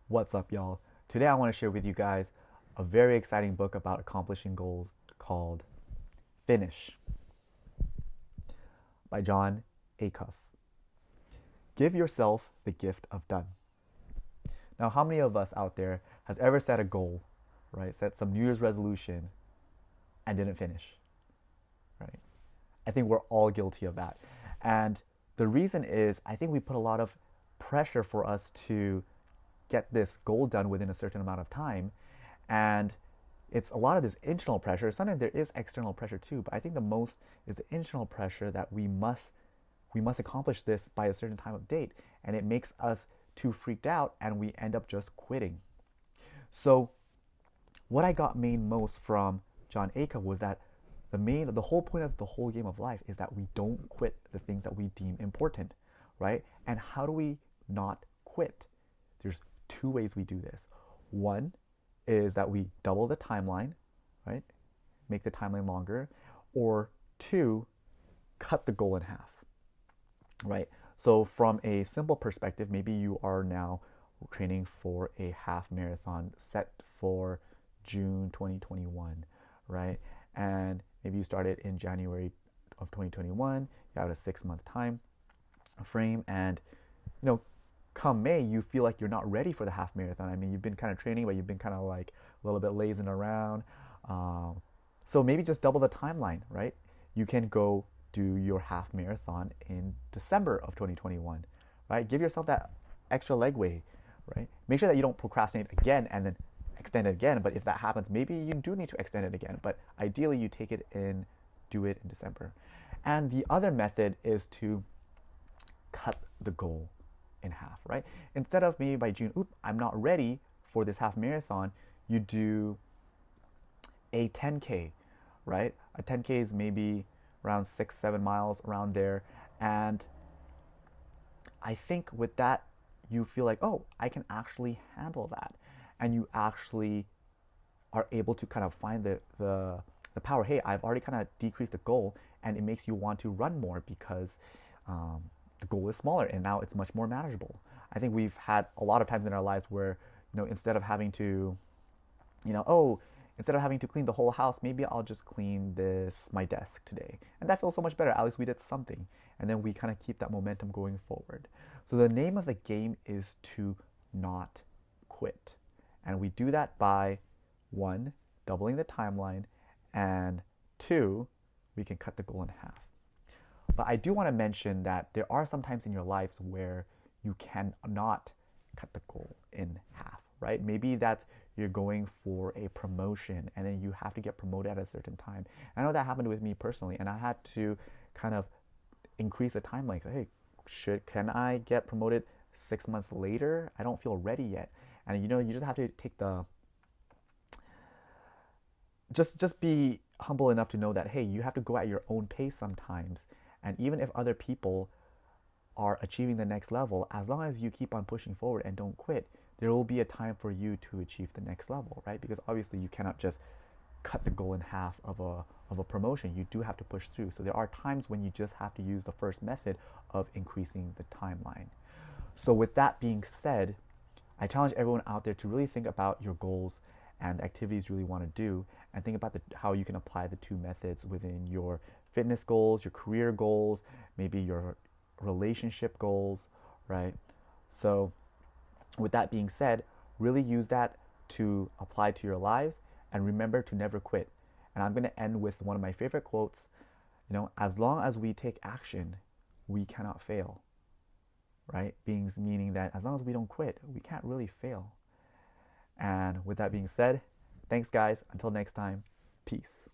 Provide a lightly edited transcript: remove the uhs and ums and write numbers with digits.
What's up, y'all? Today I want to share with you guys a very exciting book about accomplishing goals called Finish by John Acuff. Give yourself the gift of done. Now, how many of us out there has ever set a goal, right? Set some New Year's resolution and didn't finish, right? I think we're all guilty of that. And the reason is I think we put a lot of pressure for us to get this goal done within a certain amount of time. And it's a lot of this internal pressure. Sometimes there is external pressure too, but I think the most is the internal pressure that we must accomplish this by a certain time of date. And it makes us too freaked out and we end up just quitting. So what I got main most from John Acuff was that the whole point of the whole game of life is that we don't quit the things that we deem important, right? And how do we not quit? There's two ways we do this. One is that we double the timeline, right? Make the timeline longer. Or two, cut the goal in half, right? So from a simple perspective, maybe you are now training for a half marathon set for June 2021, right? And maybe you started in January of 2021, you have a 6 month time frame, and come May, you feel like you're not ready for the half marathon. I mean, you've been kind of training, but you've been kind of like a little bit lazing around. So maybe just double the timeline, right? You can go do your half marathon in December of 2021, right? Give yourself that extra legway, right? Make sure that you don't procrastinate again and then extend it again. But if that happens, maybe you do need to extend it again. But ideally, you take it in, do it in December. And the other method is to cut the goal in half, right? Instead of maybe by June, I'm not ready for this half marathon, you do a 10K, right? A 10K is maybe around 6, 7 miles around there. And I think with that, you feel like, oh, I can actually handle that. And you actually are able to kind of find the power. Hey, I've already kind of decreased the goal, and it makes you want to run more because the goal is smaller and now it's much more manageable. I think we've had a lot of times in our lives where, instead of having to, instead of having to clean the whole house, maybe I'll just clean my desk today. And that feels so much better. At least we did something. And then we kind of keep that momentum going forward. So the name of the game is to not quit. And we do that by one, doubling the timeline, and two, we can cut the goal in half. But I do want to mention that there are some times in your lives where you cannot cut the goal in half, right? Maybe that's you're going for a promotion and then you have to get promoted at a certain time. I know that happened with me personally, and I had to kind of increase the timeline. Hey, can I get promoted 6 months later? I don't feel ready yet. And you just have to take the just be humble enough to know that, hey, you have to go at your own pace sometimes. And even if other people are achieving the next level, as long as you keep on pushing forward and don't quit, there will be a time for you to achieve the next level, right? Because obviously you cannot just cut the goal in half of a promotion. You do have to push through. So there are times when you just have to use the first method of increasing the timeline. So with that being said, I challenge everyone out there to really think about your goals and the activities you really want to do, and think about how you can apply the two methods within your fitness goals, your career goals, maybe your relationship goals, right? So with that being said, really use that to apply to your lives, and remember to never quit. And I'm going to end with one of my favorite quotes, as long as we take action, we cannot fail, right? Meaning that as long as we don't quit, we can't really fail. And with that being said, thanks guys. Until next time, peace.